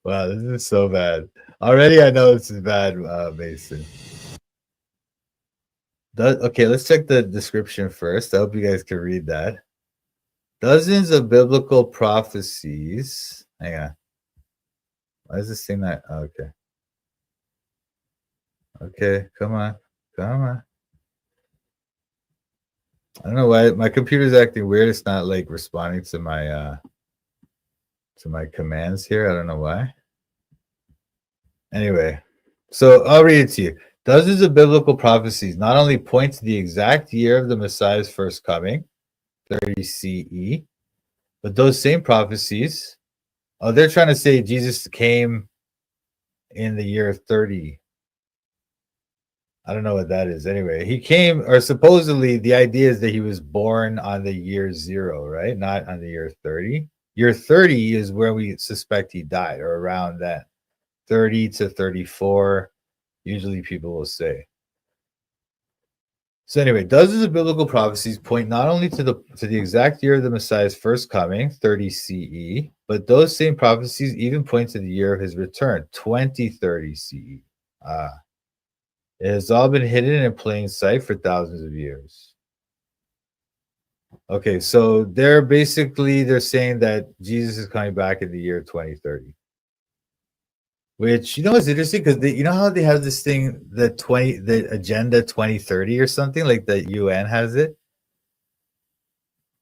Wow, this is so bad. Already I know this is bad, Mason. Okay, let's check the description first. I hope you guys can read that. Dozens of biblical prophecies. Hang on. Why is this thing not? Oh, okay. Okay, come on. Come on. I don't know why my computer's acting weird. It's not like responding to my commands here. I don't know why. Anyway, so I'll read it to you. Dozens of biblical prophecies not only point to the exact year of the Messiah's first coming, 30 CE, but those same prophecies, they're trying to say Jesus came in the year 30. I don't know what that is. Anyway, he came, or supposedly the idea is that he was born on the year 0, right? Not on the year 30. Year 30 is where we suspect he died, or around that. 30 to 34, usually people will say. So anyway, dozens of biblical prophecies point not only to the exact year of the Messiah's first coming, 30 CE, but those same prophecies even point to the year of his return, 2030 CE. It has all been hidden in plain sight for thousands of years. Okay, so they're saying that Jesus is coming back in the year 2030. Which, you know, is interesting because you know how they have this thing, the Agenda 2030 or something, like the UN has it.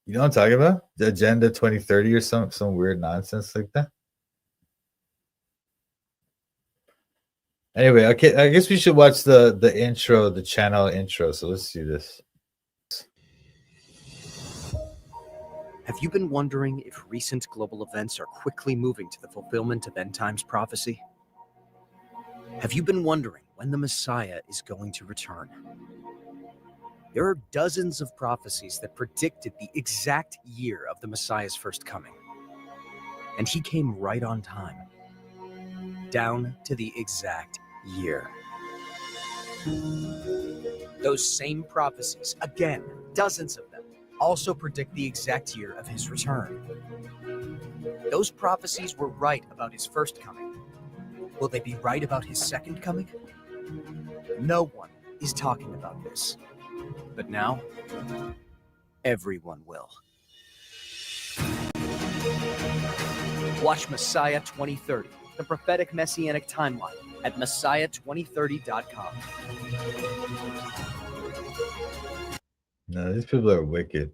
You know what I'm talking about? The Agenda 2030 or some weird nonsense like that. Anyway, okay, I guess we should watch the intro, the channel intro. So let's see this. Have you been wondering if recent global events are quickly moving to the fulfillment of end times prophecy? Have you been wondering when the Messiah is going to return? There are dozens of prophecies that predicted the exact year of the Messiah's first coming. And he came right on time, down to the exact year. Those same prophecies, again, dozens of them, also predict the exact year of his return. Those prophecies were right about his first coming. Will they be right about his second coming? No one is talking about this. But now, everyone will. Watch Messiah 2030, the prophetic messianic timeline, at Messiah2030.com. No, these people are wicked.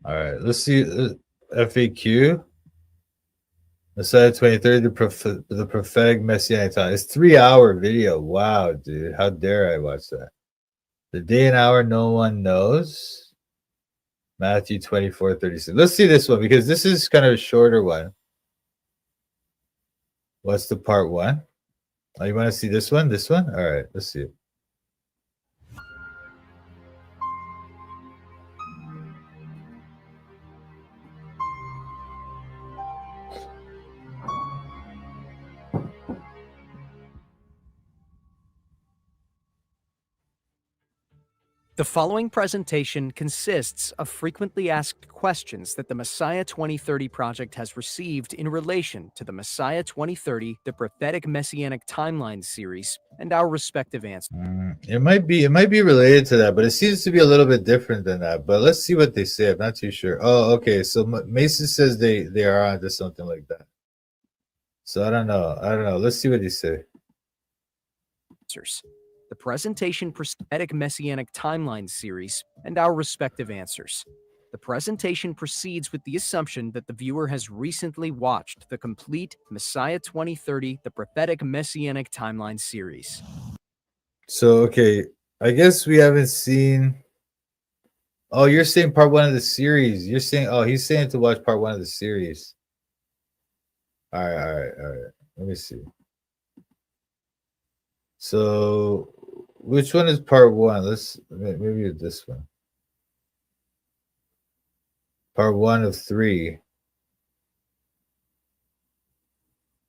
All right, let's see FAQ. Messiah 2030, the prophetic messianic time. It's 3-hour video. Wow, dude. How dare I watch that? The day and hour no one knows. Matthew 24:36. Let's see this one because this is kind of a shorter one. What's the part 1? Oh, you want to see this one? This one? All right, let's see it. The following presentation consists of frequently asked questions that the Messiah 2030 project has received in relation to the Messiah 2030, the Prophetic Messianic Timeline series, and our respective answers. It might be related to that, but it seems to be a little bit different than that. But let's see what they say. I'm not too sure. Oh, okay. So Mason says they are onto something like that. So I don't know. Let's see what they say. The presentation Prophetic Messianic Timeline series, and our respective answers. The presentation proceeds with the assumption that the viewer has recently watched the complete Messiah 2030, the Prophetic Messianic Timeline series. So, okay, I guess we haven't seen... Oh, you're saying part 1 of the series. You're saying... Oh, he's saying to watch part 1 of the series. All right. Let me see. So, which one is part 1? Maybe this one. Part 1 of 3.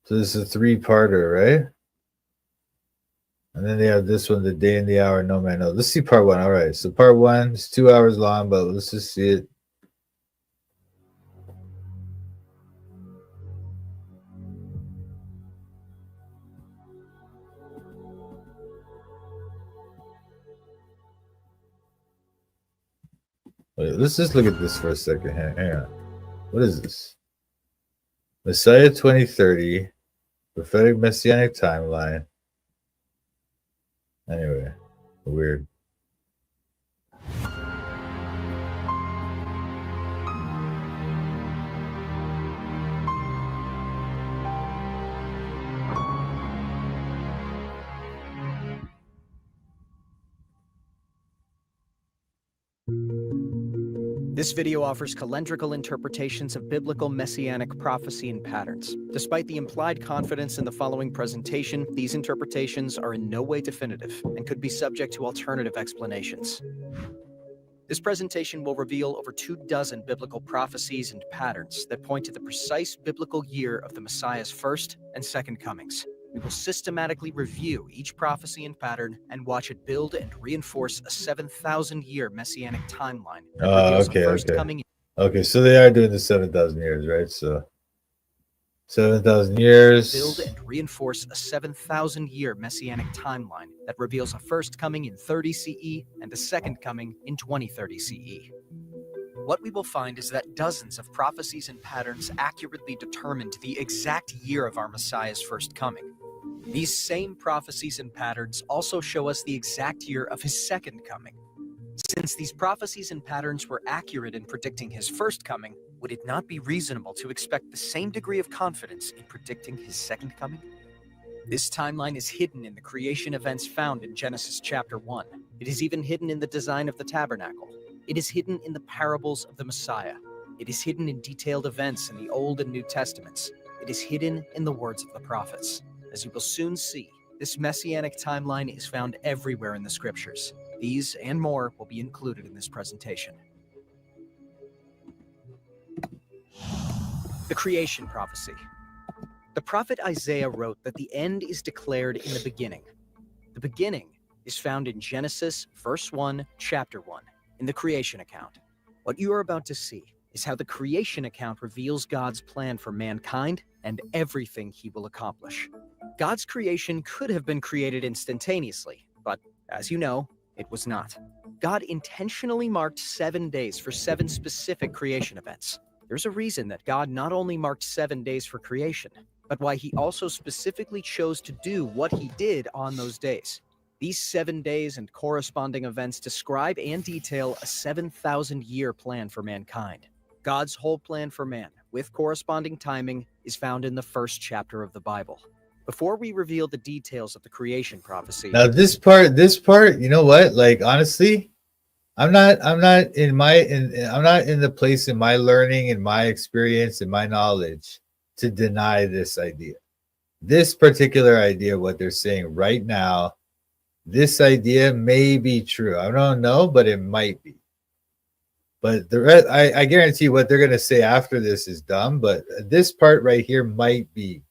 So this is a 3-parter, right? And then they have this one, the day and the hour no man knows. Let's see part 1. All right. So part 1 is 2 hours long, but let's just see it. Wait, let's just look at this for a second. Hang on. What is this? Messiah 2030, prophetic messianic timeline. Anyway, weird. This video offers calendrical interpretations of biblical messianic prophecy and patterns. Despite the implied confidence in the following presentation, these interpretations are in no way definitive and could be subject to alternative explanations. This presentation will reveal over 24 biblical prophecies and patterns that point to the precise biblical year of the Messiah's first and second comings. We will systematically review each prophecy and pattern and watch it build and reinforce a 7,000-year messianic timeline that reveals a first coming. Okay, so they are doing the 7,000 years, right? So 7,000 years. Build and reinforce a 7,000-year messianic timeline that reveals a first coming in 30 CE and a second coming in 2030 CE. What we will find is that dozens of prophecies and patterns accurately determined the exact year of our Messiah's first coming. These same prophecies and patterns also show us the exact year of his second coming. Since these prophecies and patterns were accurate in predicting his first coming, would it not be reasonable to expect the same degree of confidence in predicting his second coming? This timeline is hidden in the creation events found in Genesis chapter 1. It is even hidden in the design of the tabernacle. It is hidden in the parables of the Messiah. It is hidden in detailed events in the Old and New Testaments. It is hidden in the words of the prophets. As you will soon see, this messianic timeline is found everywhere in the scriptures. These and more will be included in this presentation. The creation prophecy. The prophet Isaiah wrote that the end is declared in the beginning. The beginning is found in Genesis, verse 1, chapter 1, in the creation account. What you are about to see is how the creation account reveals God's plan for mankind and everything he will accomplish. God's creation could have been created instantaneously, but as you know, it was not. God intentionally marked 7 days for 7 specific creation events. There's a reason that God not only marked 7 days for creation, but why he also specifically chose to do what he did on those days. These 7 days and corresponding events describe and detail a 7,000-year plan for mankind. God's whole plan for man, with corresponding timing, is found in the first chapter of the Bible. Before we reveal the details of the creation prophecy. Now this part, you know what? Like honestly, I'm not in the place in my learning, in my experience, in my knowledge to deny this idea. This particular idea, what they're saying right now, this idea may be true. I don't know, but it might be. But the rest, I guarantee what they're going to say after this is dumb, but this part right here might be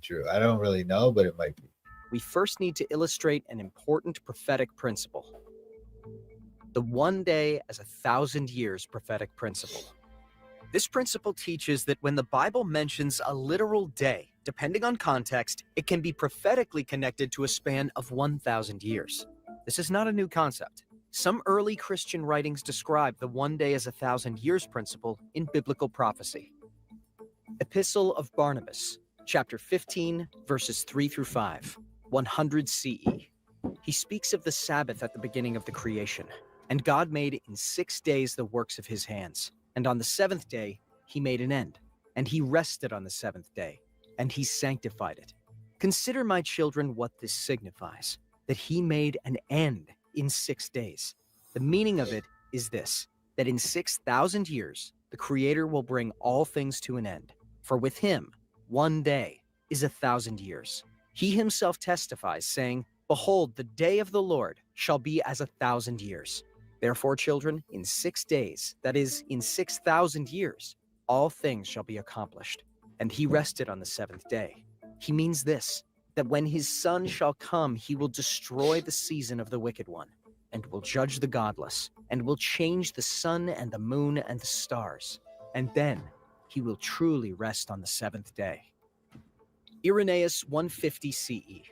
true. I don't really know, but it might be. We first need to illustrate an important prophetic principle. The 1 day as 1,000 years prophetic principle. This principle teaches that when the Bible mentions a literal day, depending on context, it can be prophetically connected to a span of 1,000 years. This is not a new concept. Some early Christian writings describe the 1 day as 1,000 years principle in biblical prophecy. Epistle of Barnabas, chapter 15, verses 3 through 5, 100 CE. He speaks of the Sabbath at the beginning of the creation. And God made in 6 days the works of his hands. And on the 7th day, he made an end. And he rested on the 7th day. And he sanctified it. Consider, my children, what this signifies. That he made an end in 6 days. The meaning of it is this. That in 6,000 years, the Creator will bring all things to an end. For with him, 1 day is 1,000 years. He himself testifies, saying, Behold, the day of the Lord shall be as 1,000 years. Therefore, children, in 6 days, that is, in 6,000 years, all things shall be accomplished. And he rested on the 7th day. He means this, that when his Son shall come, he will destroy the season of the wicked one, and will judge the godless, and will change the sun and the moon and the stars. And then he will truly rest on the 7th day. Irenaeus 150 CE.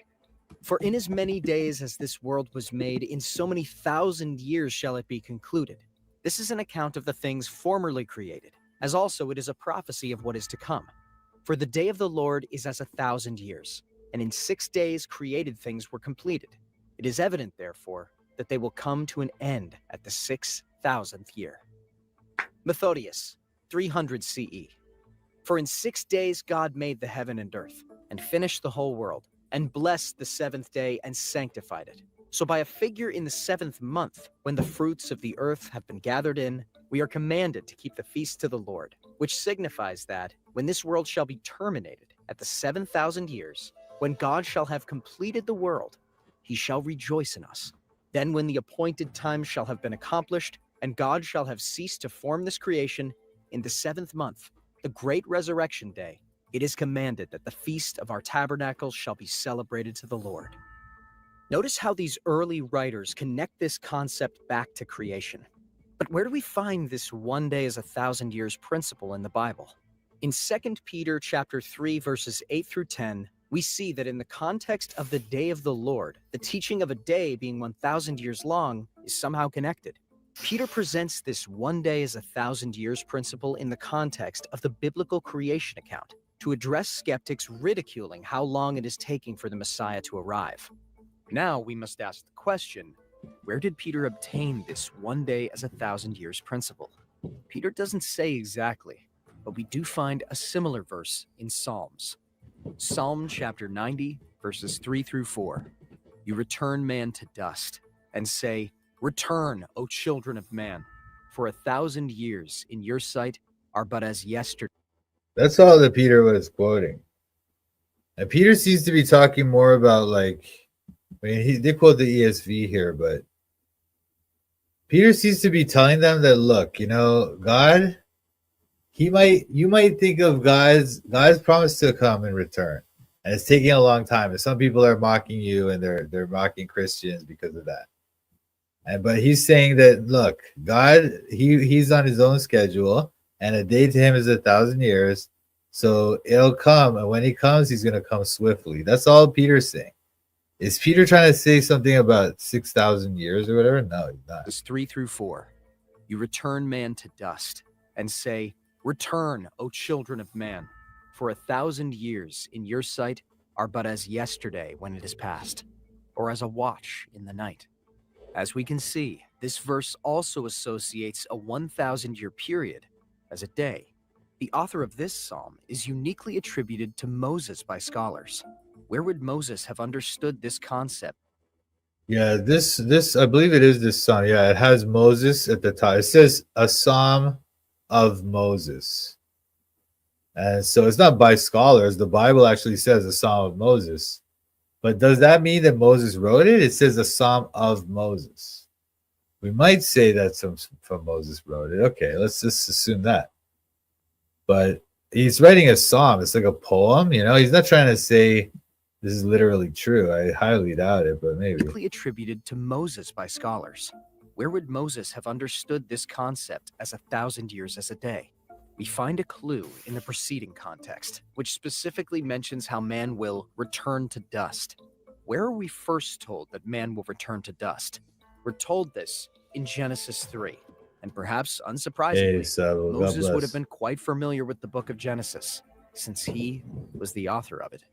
For in as many days as this world was made, in so many 1,000 years shall it be concluded. This is an account of the things formerly created, as also it is a prophecy of what is to come. For the day of the Lord is as 1,000 years, and in 6 days created things were completed. It is evident, therefore, that they will come to an end at the 6,000th year. Methodius, 300 CE. For in 6 days God made the heaven and earth, and finished the whole world, and blessed the seventh day and sanctified it. So by a figure in the 7th month, when the fruits of the earth have been gathered in, we are commanded to keep the feast to the Lord, which signifies that, when this world shall be terminated at the 7,000 years, when God shall have completed the world, he shall rejoice in us. Then when the appointed time shall have been accomplished, and God shall have ceased to form this creation, in the 7th month, the great resurrection day, it is commanded that the feast of our tabernacles shall be celebrated to the Lord. Notice how these early writers connect this concept back to creation. But where do we find this 1 day as 1,000 years principle in the Bible? In 2 Peter chapter 3, verses 8 through 10, we see that in the context of the day of the Lord, the teaching of a day being 1,000 years long is somehow connected. Peter presents this 1 day as 1,000 years principle in the context of the biblical creation account to address skeptics ridiculing how long it is taking for the Messiah to arrive. Now we must ask the question, where did Peter obtain this 1 day as 1,000 years principle? Peter doesn't say exactly, but we do find a similar verse in Psalms. Psalm chapter 90, verses 3 through 4. You return man to dust and say, return, O children of man, for 1,000 years in your sight are but as yesterday. That's all that Peter was quoting. And Peter seems to be talking more about, like, I mean, he did quote the ESV here, but Peter seems to be telling them that, look, God, you might think of God's promise to come and return, and it's taking a long time. And some people are mocking you, and they're mocking Christians because of that. But he's saying that, look, God, he's on his own schedule, and a day to him is 1,000 years. So it'll come, and when he comes, he's going to come swiftly. That's all Peter's saying. Is Peter trying to say something about 6,000 years or whatever? No, he's not. Verses 3 through 4. You return man to dust and say, return, O children of man, for 1,000 years in your sight are but as yesterday when it is past, or as a watch in the night. As we can see, this verse also associates a 1,000-year period as a day. The author of this psalm is uniquely attributed to Moses by scholars. Where would Moses have understood this concept? Yeah, this I believe it is this psalm. Yeah, it has Moses at the top. It says a psalm of Moses. And so it's not by scholars. The Bible actually says a psalm of Moses. But does that mean that Moses wrote it? It says a psalm of Moses. We might say that some from Moses wrote it. Okay, let's just assume that. But he's writing a psalm. It's like a poem, He's not trying to say this is literally true. I highly doubt it, but maybe. Uniquely attributed to Moses by scholars. Where would Moses have understood this concept as 1,000 years as a day? We find a clue in the preceding context, which specifically mentions how man will return to dust. Where are we first told that man will return to dust? We're told this in Genesis 3. And perhaps unsurprisingly, Moses would have been quite familiar with the book of Genesis, since he was the author of it.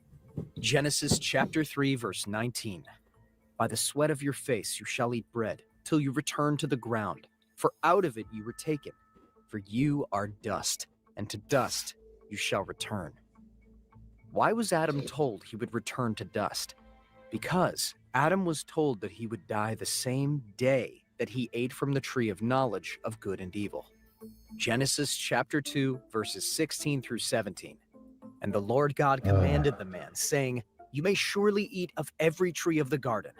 Genesis chapter 3, verse 19. By the sweat of your face you shall eat bread, till you return to the ground, for out of it you were taken. For you are dust, and to dust you shall return. Why was Adam told he would return to dust? Because Adam was told that he would die the same day that he ate from the tree of knowledge of good and evil. Genesis chapter 2, verses 16 through 17. And the Lord God commanded the man, saying, you may surely eat of every tree of the garden,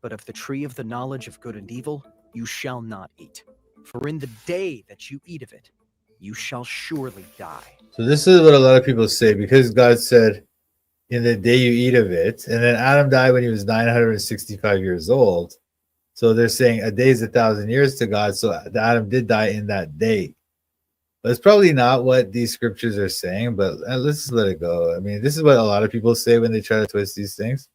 but of the tree of the knowledge of good and evil you shall not eat. For in the day that you eat of it, you shall surely die. So this is what a lot of people say, because God said, in the day you eat of it, and then Adam died when he was 965 years old. So they're saying a day is 1,000 years to God, so Adam did die in that day. But it's probably not what these scriptures are saying, but let's just let it go. I mean, this is what a lot of people say when they try to twist these things.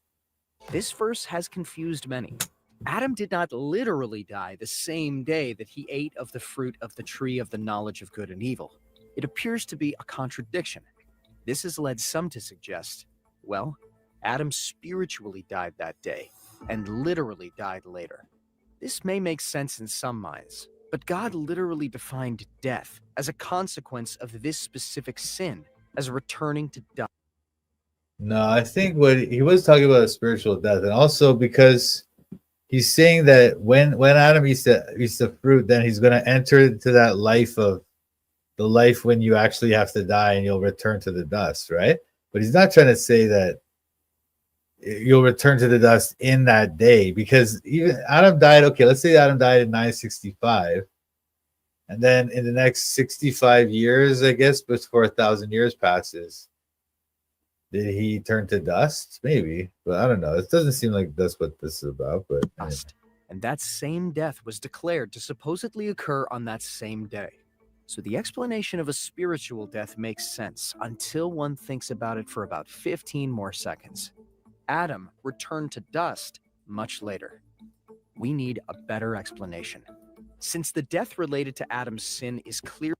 This verse has confused many. Adam did not literally die the same day that he ate of the fruit of the tree of the knowledge of good and evil. It appears to be a contradiction. This has led some to suggest, well, Adam spiritually died that day and literally died later. This may make sense in some minds, but God literally defined death as a consequence of this specific sin, as returning to die. No, I think what he was talking about is spiritual death, and also because he's saying that when Adam eats the fruit, then he's going to enter into that life of the life when you actually have to die and you'll return to the dust, right? But he's not trying to say that you'll return to the dust in that day, because even Adam died. Okay, let's say Adam died in 965, and then in the next 65 years, I guess, before 1,000 years passes, did he turn to dust? Maybe, but I don't know. It doesn't seem like that's what this is about. But anyway. Dust. And that same death was declared to supposedly occur on that same day. So the explanation of a spiritual death makes sense until one thinks about it for about 15 more seconds. Adam returned to dust much later. We need a better explanation. Since the death related to Adam's sin is clear.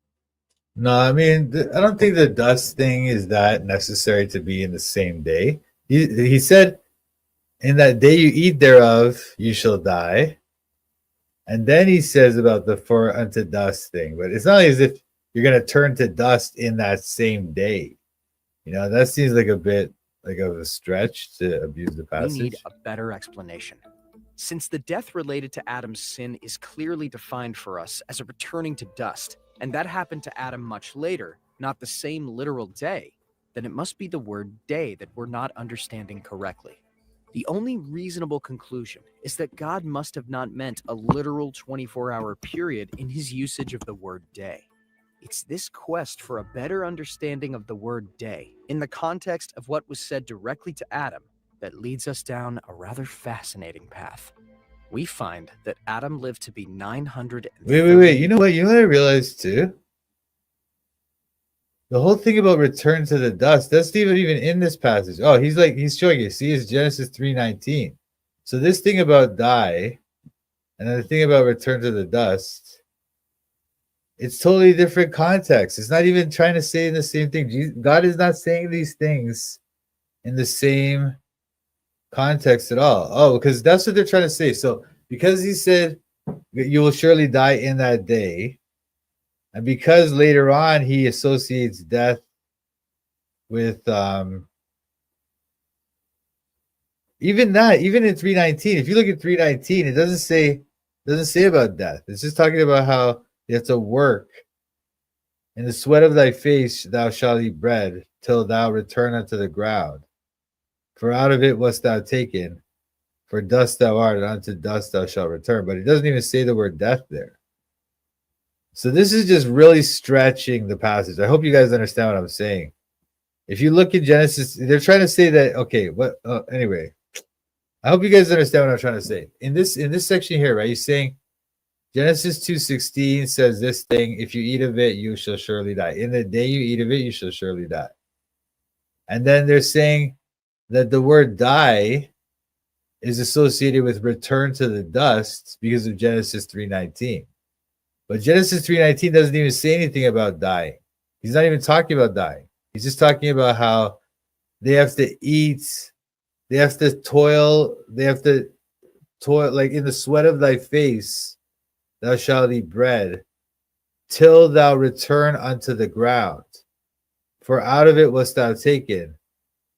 No, I mean, I don't think the dust thing is that necessary to be in the same day. He said, in that day you eat thereof, you shall die. And then he says about the for unto dust thing, but it's not as if you're going to turn to dust in that same day. You know, that seems like a bit like of a stretch to abuse the passage. We need a better explanation. Since the death related to Adam's sin is clearly defined for us as a returning to dust, and that happened to Adam much later, not the same literal day, then it must be the word day that we're not understanding correctly. The only reasonable conclusion is that God must have not meant a literal 24-hour period in his usage of the word day. It's this quest for a better understanding of the word day in the context of what was said directly to Adam that leads us down a rather fascinating path. We find that Adam lived to be 900. Wait. You know what? You know what I realized too? The whole thing about return to the dust, that's even in this passage. Oh, he's showing you. See, it's Genesis 3:19. So this thing about die, and then the thing about return to the dust, it's totally different context. It's not even trying to say the same thing. God is not saying these things in the same context at all. Oh, because that's what they're trying to say. So because he said you will surely die in that day, and because later on he associates death with even in 3:19, if you look at 3:19, it doesn't say about death. It's just talking about how you have to work. In the sweat of thy face thou shalt eat bread till thou return unto the ground. For out of it wast thou taken, for dust thou art, and unto dust thou shalt return. But it doesn't even say the word death there. So this is just really stretching the passage. I hope you guys understand what I'm saying. If you look in Genesis, they're trying to say that, okay, anyway. I hope you guys understand what I'm trying to say. In this section here, right, he's saying Genesis 2:16 says this thing, if you eat of it, you shall surely die. In the day you eat of it, you shall surely die. And then they're saying that the word die is associated with return to the dust because of Genesis 3:19. But Genesis 3:19 doesn't even say anything about dying. He's not even talking about dying. He's just talking about how they have to eat, they have to toil like in the sweat of thy face, thou shalt eat bread till thou return unto the ground. For out of it wast thou taken,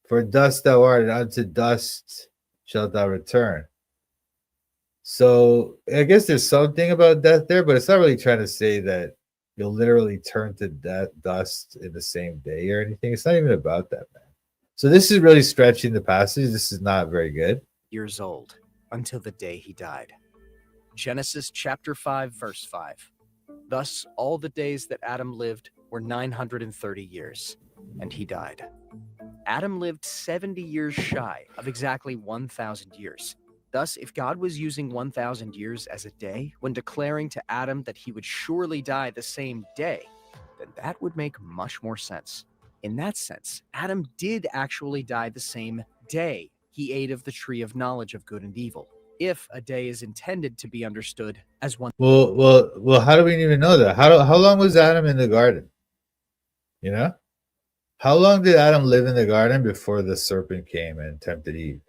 for dust thou art, and unto dust shalt thou return. So I guess there's something about death there, but it's not really trying to say that you'll literally turn to dust in the same day or anything. It's not even about that, man. So this is really stretching the passage. This is not very good. Years old until the day he died. Genesis chapter 5, verse 5. Thus all the days that Adam lived were 930 years, and he died. Adam lived 70 years shy of exactly 1,000 years. Thus, if God was using 1,000 years as a day when declaring to Adam that he would surely die the same day, then that would make much more sense. In that sense, Adam did actually die the same day he ate of the tree of knowledge of good and evil. if a day is intended to be understood as one. Well. How do we even know that? How long was Adam in the garden? You know, how long did Adam live in the garden before the serpent came and tempted Eve?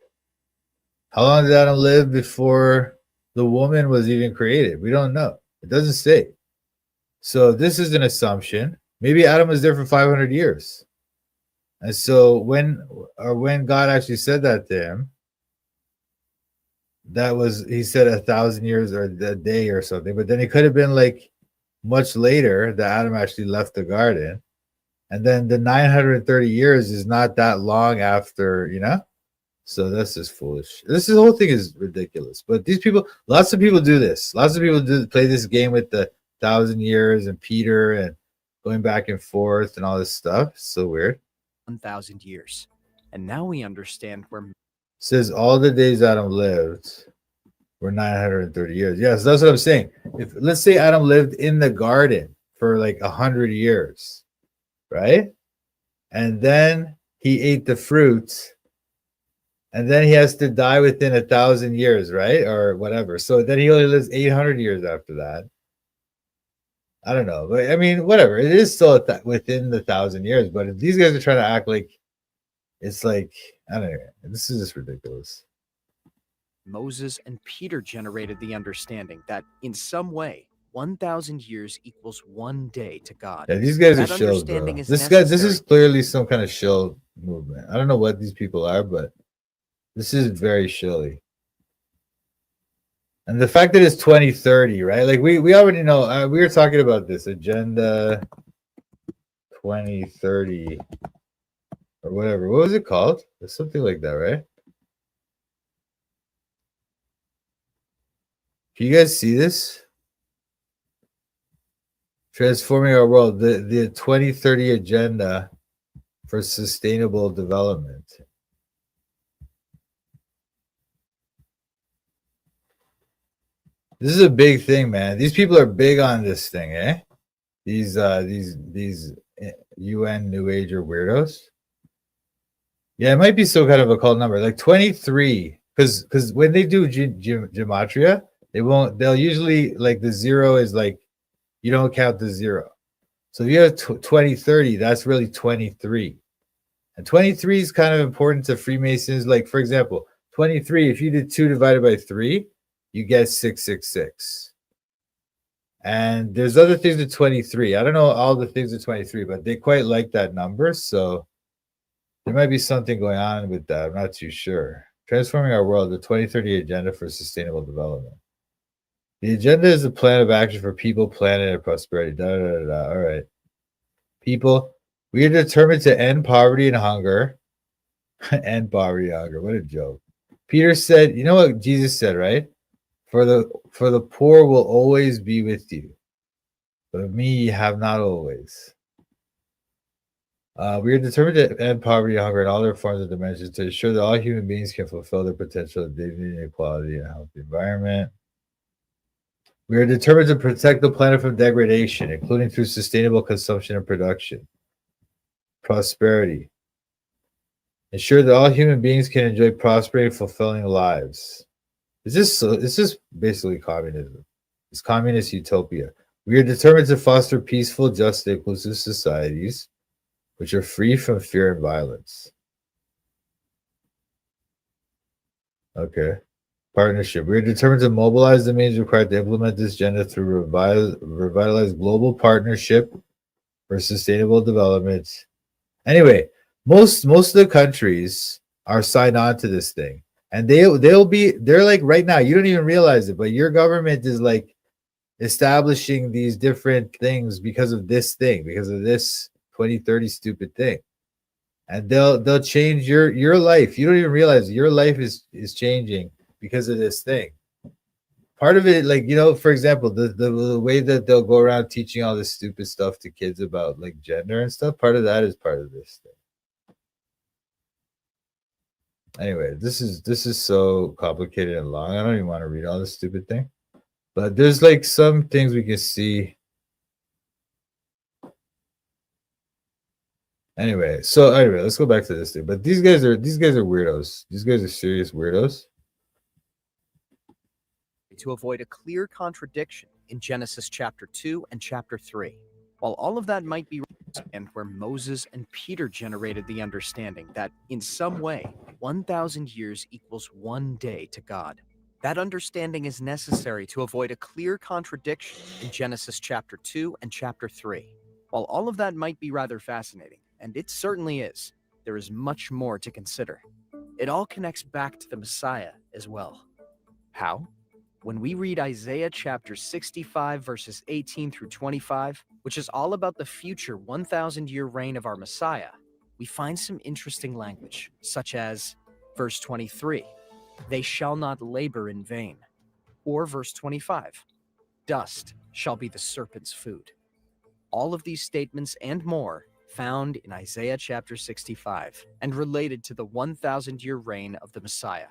How long did Adam live before the woman was even created? We don't know. It doesn't say. So this is an assumption. Maybe Adam was there for 500 years. And so when God actually said that to him, he said 1,000 years or a day or something. But then it could have been like much later that Adam actually left the garden. And then the 930 years is not that long after, So that's just foolish. The whole thing is ridiculous. But these people, lots of people do this. Lots of people play this game with the 1,000 years and Peter and going back and forth and all this stuff. It's so weird. 1,000 years. And now we understand where. It says all the days Adam lived were 930 years. Yes, that's what I'm saying. If let's say Adam lived in the garden for like 100 years, right? And then he ate the fruit, and then he has to die within 1,000 years, right? Or whatever. So then he only lives 800 years after that. I don't know. But I mean, whatever. It is still within the 1,000 years. But if these guys are trying to act like it's like, I don't know. This is just ridiculous. Moses and Peter generated the understanding that in some way, 1,000 years equals one day to God. Yeah, these guys That are shills, bro. understanding is This necessary. is clearly some kind of shill movement. I don't know what these people are, but this is very shilly. And the fact that it's 2030, right? Like we already know. We were talking about this agenda 2030 or whatever. What was it called? It's something like that, right? Can you guys see this? Transforming our world, the 2030 agenda for sustainable development. This is a big thing, man. These people are big on this thing, eh? These UN New Ager weirdos. Yeah, it might be some kind of a cult number, like 23. Because when they do gematria, they'll usually like the zero is like you don't count the zero. So if you have 2030, that's really 23. And 23 is kind of important to Freemasons. Like, for example, 23, if you did 2 divided by 3, you get 666. And there's other things with 23. I don't know all the things with 23, but they quite like that number. So there might be something going on with that. I'm not too sure. Transforming our world, the 2030 Agenda for Sustainable Development. The agenda is a plan of action for people, planet, and prosperity. Da, da, da, da. All right. People, we are determined to end poverty and hunger. End poverty and hunger. What a joke. Peter said, you know what Jesus said, right? For the poor will always be with you, but of me you have not always. We are determined to end poverty and hunger in all their forms and dimensions to ensure that all human beings can fulfill their potential of dignity and equality in a healthy environment. We are determined to protect the planet from degradation, including through sustainable consumption and production. Prosperity. Ensure that all human beings can enjoy prospering and fulfilling lives. It's just basically communism. It's communist utopia. We are determined to foster peaceful, just, and inclusive societies which are free from fear and violence. Okay. Partnership. We are determined to mobilize the means required to implement this agenda through revitalized global partnership for sustainable development. Anyway, most of the countries are signed on to this thing. And they're like right now, you don't even realize it, but your government is like establishing these different things because of this thing, because of this 2030 stupid thing. And they'll change your life. You don't even realize your life is changing because of this thing. Part of it, like, for example, the way that they'll go around teaching all this stupid stuff to kids about like gender and stuff, part of that is part of this thing. Anyway, this is so complicated and long. I don't even want to read all this stupid thing. But there's like some things we can see. Anyway, let's go back to this thing. But these guys are weirdos. These guys are serious weirdos. to avoid a clear contradiction in Genesis chapter 2 and chapter 3. While all of that might be and where Moses and Peter generated the understanding that in some way 1,000 years equals one day to God. That understanding is necessary to avoid a clear contradiction in Genesis chapter 2 and chapter 3. While all of that might be rather fascinating, and it certainly is, there is much more to consider. It all connects back to the Messiah as well. How? When we read Isaiah chapter 65 verses 18 through 25, which is all about the future 1,000-year reign of our Messiah, we find some interesting language, such as verse 23, "They shall not labor in vain," or verse 25, "Dust shall be the serpent's food." All of these statements and more found in Isaiah chapter 65 and related to the 1,000-year reign of the Messiah.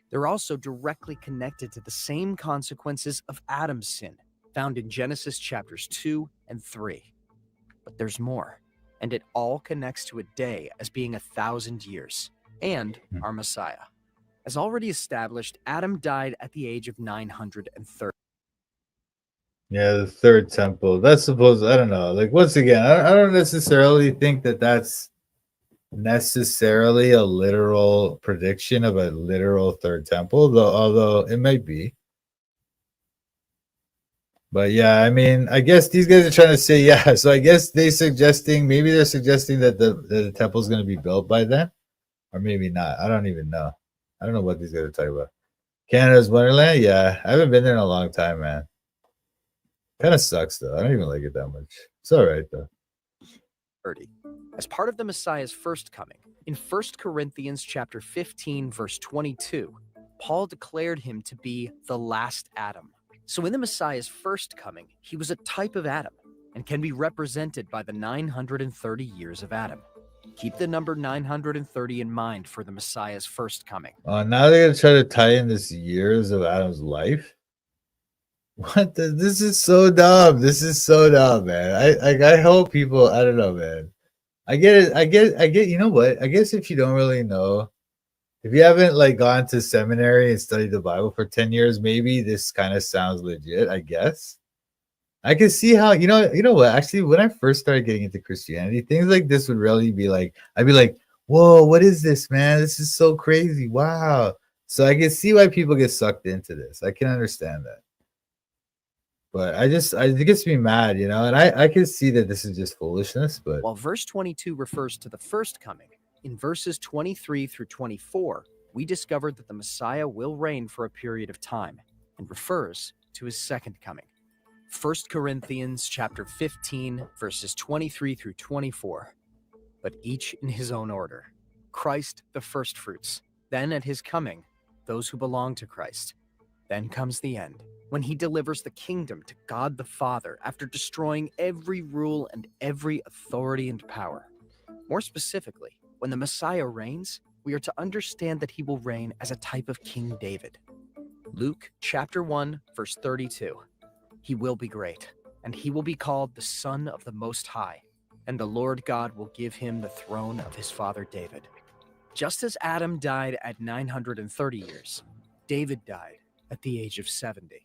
They're also directly connected to the same consequences of Adam's sin found in Genesis chapters 2 and 3. But there's more, and it all connects to a day as being 1,000 years, and our Messiah. As already established, Adam died at the age of 930. Yeah, the third temple. That's supposed, I don't know. Like, once again, I don't necessarily think that that's necessarily a literal prediction of a literal third temple, though, although it might be. But yeah, I mean, I guess these guys are trying to say, yeah. So I guess they're suggesting that the temple's going to be built by then, or maybe not. I don't even know. I don't know what these guys are talking about. Canada's Wonderland? Yeah, I haven't been there in a long time, man. Kind of sucks though. I don't even like it that much. It's all right though. As part of the Messiah's first coming, in 1 Corinthians chapter 15 verse 22, Paul declared him to be the last Adam. So in the Messiah's first coming, he was a type of Adam and can be represented by the 930 years of Adam. Keep the number 930 in mind for the Messiah's first coming. Now they're gonna try to tie in this years of Adam's life. This is so dumb. This is so dumb, man. I hope people. I don't know, man. I get it. I get. You know what? I guess if you don't really know, if you haven't like gone to seminary and studied the Bible for 10 years, maybe this kind of sounds legit. I guess. I can see how, you know what? Actually, when I first started getting into Christianity, things like this would really be like, I'd be like, whoa, what is this, man? This is so crazy. Wow. So I can see why people get sucked into this. I can understand that. But it gets me mad, and I can see that this is just foolishness. But while verse 22 refers to the first coming, in verses 23 through 24, we discovered that the Messiah will reign for a period of time and refers to his second coming. 1 Corinthians chapter 15, verses 23 through 24. But each in his own order. Christ the firstfruits, then at his coming, those who belong to Christ. Then comes the end, when he delivers the kingdom to God the Father after destroying every rule and every authority and power. More specifically, when the Messiah reigns, we are to understand that he will reign as a type of King David. Luke chapter 1, verse 32. He will be great, and he will be called the Son of the Most High, and the Lord God will give him the throne of his father David. Just as Adam died at 930 years, David died at the age of 70.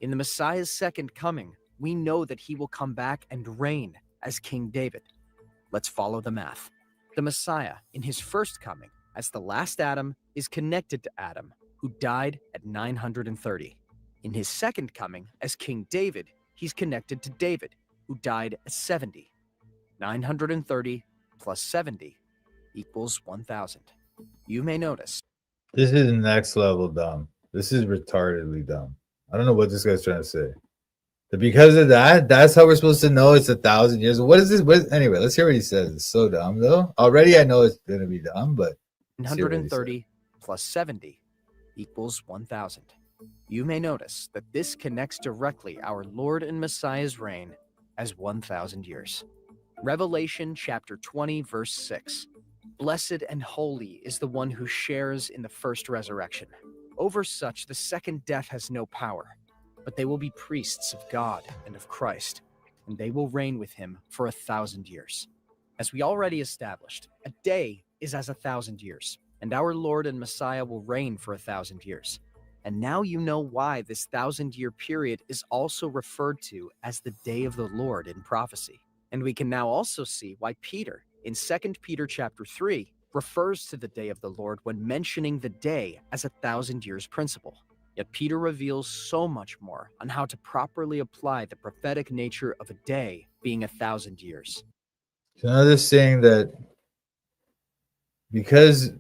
In the Messiah's second coming, we know that he will come back and reign as King David. Let's follow the math. The Messiah, in his first coming, as the last Adam, is connected to Adam, who died at 930. In his second coming, as King David, he's connected to David, who died at 70. 930 plus 70 equals 1,000. You may notice. This is next level dumb. This is retardedly dumb. I don't know what this guy's trying to say. But because of that, that's how we're supposed to know it's 1,000 years. What is this? Anyway, let's hear what he says. It's so dumb, though. Already I know it's going to be dumb, but 130 plus 70 equals 1,000. You may notice that this connects directly our Lord and Messiah's reign as 1,000 years. Revelation chapter 20, verse 6. Blessed and holy is the one who shares in the first resurrection. Over such the second death has no power, but they will be priests of God and of Christ, and they will reign with him for 1,000 years. As we already established, a day is as 1,000 years, and our Lord and Messiah will reign for 1,000 years. And now you know why this 1,000-year period is also referred to as the day of the Lord in prophecy. And we can now also see why Peter, in 2 Peter chapter 3, refers to the day of the Lord when mentioning the day as 1,000 years principle. Yet Peter reveals so much more on how to properly apply the prophetic nature of a day being 1,000 years. So now they're saying that because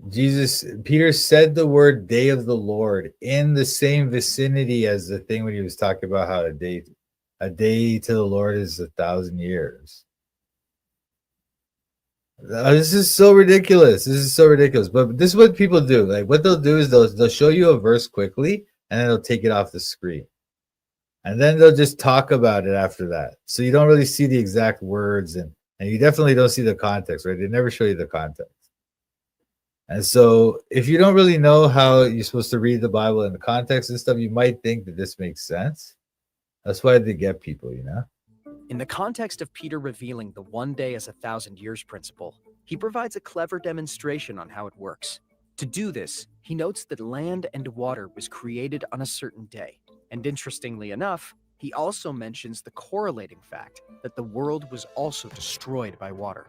Peter said the word day of the Lord in the same vicinity as the thing when he was talking about how a day to the Lord is 1,000 years. This is so ridiculous. But this is what people do. Like what they'll do is they'll show you a verse quickly and then they'll take it off the screen. And then they'll just talk about it after that. So you don't really see the exact words and you definitely don't see the context, right? They never show you the context. And so if you don't really know how you're supposed to read the Bible in the context and stuff, you might think that this makes sense. That's why they get people, you know? In the context of Peter revealing the one day as 1,000 years principle, he provides a clever demonstration on how it works. To do this, he notes that land and water was created on a certain day. And interestingly enough, he also mentions the correlating fact that the world was also destroyed by water.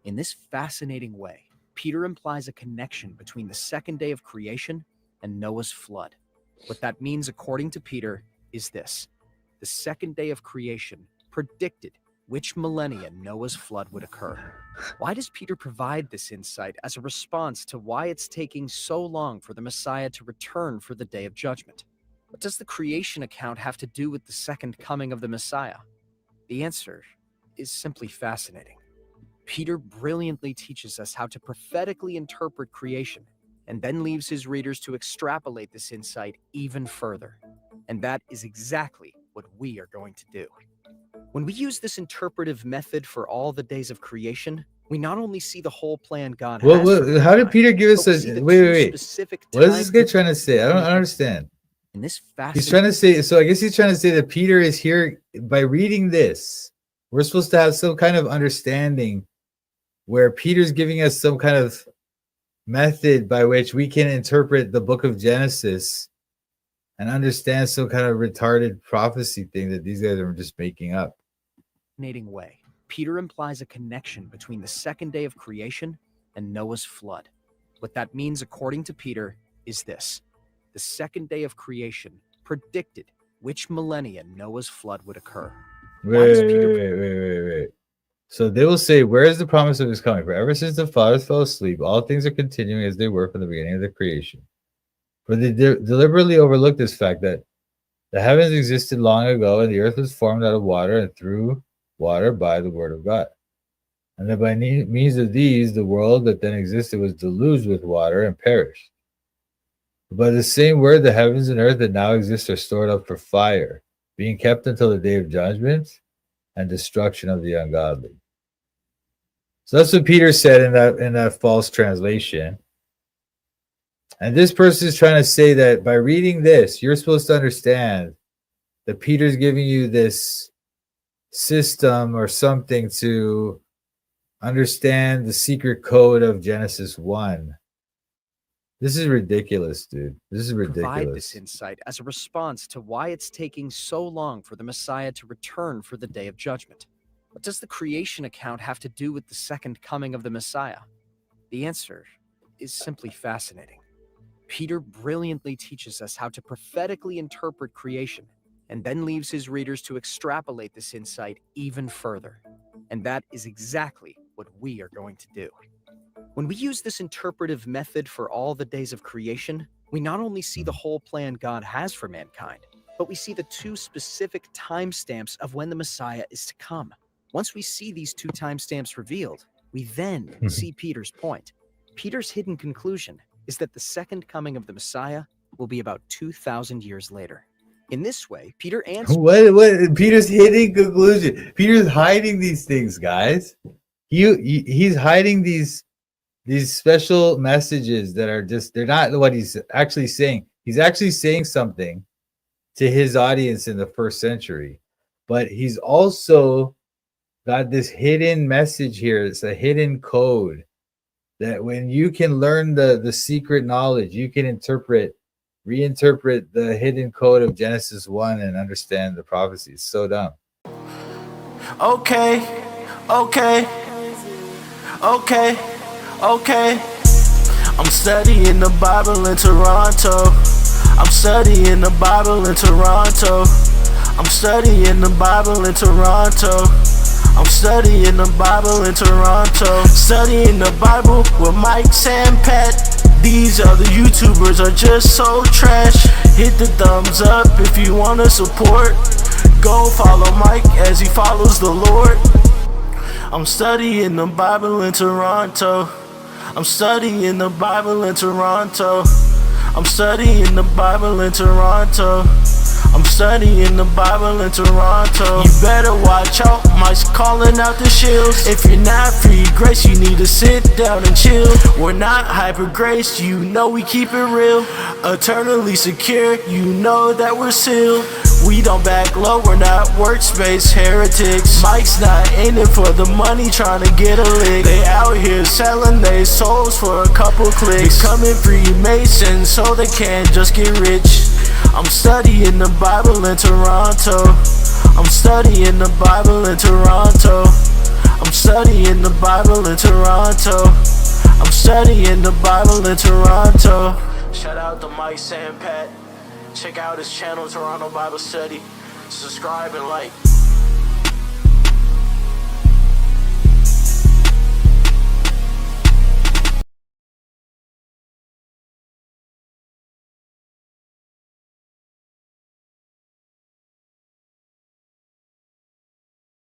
In this fascinating way, Peter implies a connection between the second day of creation and Noah's flood. What that means, according to Peter, is this: the second day of creation predicted which millennia Noah's flood would occur. Why does Peter provide this insight as a response to why it's taking so long for the Messiah to return for the day of judgment? What does the creation account have to do with the second coming of the Messiah? The answer is simply fascinating. Peter brilliantly teaches us how to prophetically interpret creation and then leaves his readers to extrapolate this insight even further. And that is exactly what we are going to do. When we use this interpretive method for all the days of creation, we not only see the whole plan God has for How did mankind, Peter give us but we a see the wait, two wait, wait. specific What is this guy time trying to say? I don't understand. in this He's fascinating trying to say, so I guess he's trying to say that Peter is here by reading this. We're supposed to have some kind of understanding where Peter's giving us some kind of method by which we can interpret the book of Genesis and understand some kind of retarded prophecy thing that these guys are just making up. way. Peter implies a connection between the second day of creation and Noah's flood. What that means, according to Peter, is this: the second day of creation predicted which millennia Noah's flood would occur. Wait. So they will say, where is the promise of his coming? For ever since the fathers fell asleep, all things are continuing as they were from the beginning of the creation. For they deliberately overlooked this fact that the heavens existed long ago, and the earth was formed out of water and through water by the word of God. And that by means of these, the world that then existed was deluged with water and perished. But by the same word, the heavens and earth that now exist are stored up for fire, being kept until the day of judgment and destruction of the ungodly. So that's what Peter said in that false translation. And this person is trying to say that by reading this, you're supposed to understand that Peter's giving you this system or something to understand the secret code of Genesis 1. This is ridiculous, dude. This is ridiculous. Provide this insight as a response to why it's taking so long for the Messiah to return for the day of judgment. What does the creation account have to do with the second coming of the Messiah? The answer is simply fascinating. Peter brilliantly teaches us how to prophetically interpret creation and then leaves his readers to extrapolate this insight even further. And that is exactly what we are going to do. When we use this interpretive method for all the days of creation, we not only see the whole plan God has for mankind, but we see the two specific timestamps of when the Messiah is to come. Once we see these two timestamps revealed, we then see Peter's point. Peter's hidden conclusion is that the second coming of the Messiah will be about 2,000 years later. In this way, Peter answers... What? Peter's hidden conclusion. Peter's hiding these things, guys. He's hiding these special messages that are just, they're not what he's actually saying. He's actually saying something to his audience in the first century, but he's also got this hidden message here. It's a hidden code that when you can learn the secret knowledge, you can interpret reinterpret the hidden code of Genesis 1 and understand the prophecies. So dumb. Okay, okay, okay, okay. I'm studying the Bible in Toronto. I'm studying the Bible in Toronto. I'm studying the Bible in Toronto. I'm studying the Bible in Toronto. Studying the Bible with Mike, Sam, Pat. These other YouTubers are just so trash. Hit the thumbs up if you want to support. Go follow Mike as he follows the Lord. I'm studying the Bible in Toronto. I'm studying the Bible in Toronto. I'm studying the Bible in Toronto. I'm studying the Bible in Toronto. You better watch out, Mike's calling out the shields. If you're not free grace, you need to sit down and chill. We're not hyper grace, you know we keep it real. Eternally secure, you know that we're sealed. We don't back low, we're not workspace heretics. Mike's not in it for the money, trying to get a lick. They out here selling their souls for a couple clicks. Becoming Freemasons so they can't just get rich. I'm studying the Bible in Toronto. I'm studying the Bible in Toronto. I'm studying the Bible in Toronto. I'm studying the Bible in Toronto. Shout out to Mike, Sam, Pat. Check out his channel, Toronto Bible Study. Subscribe and like.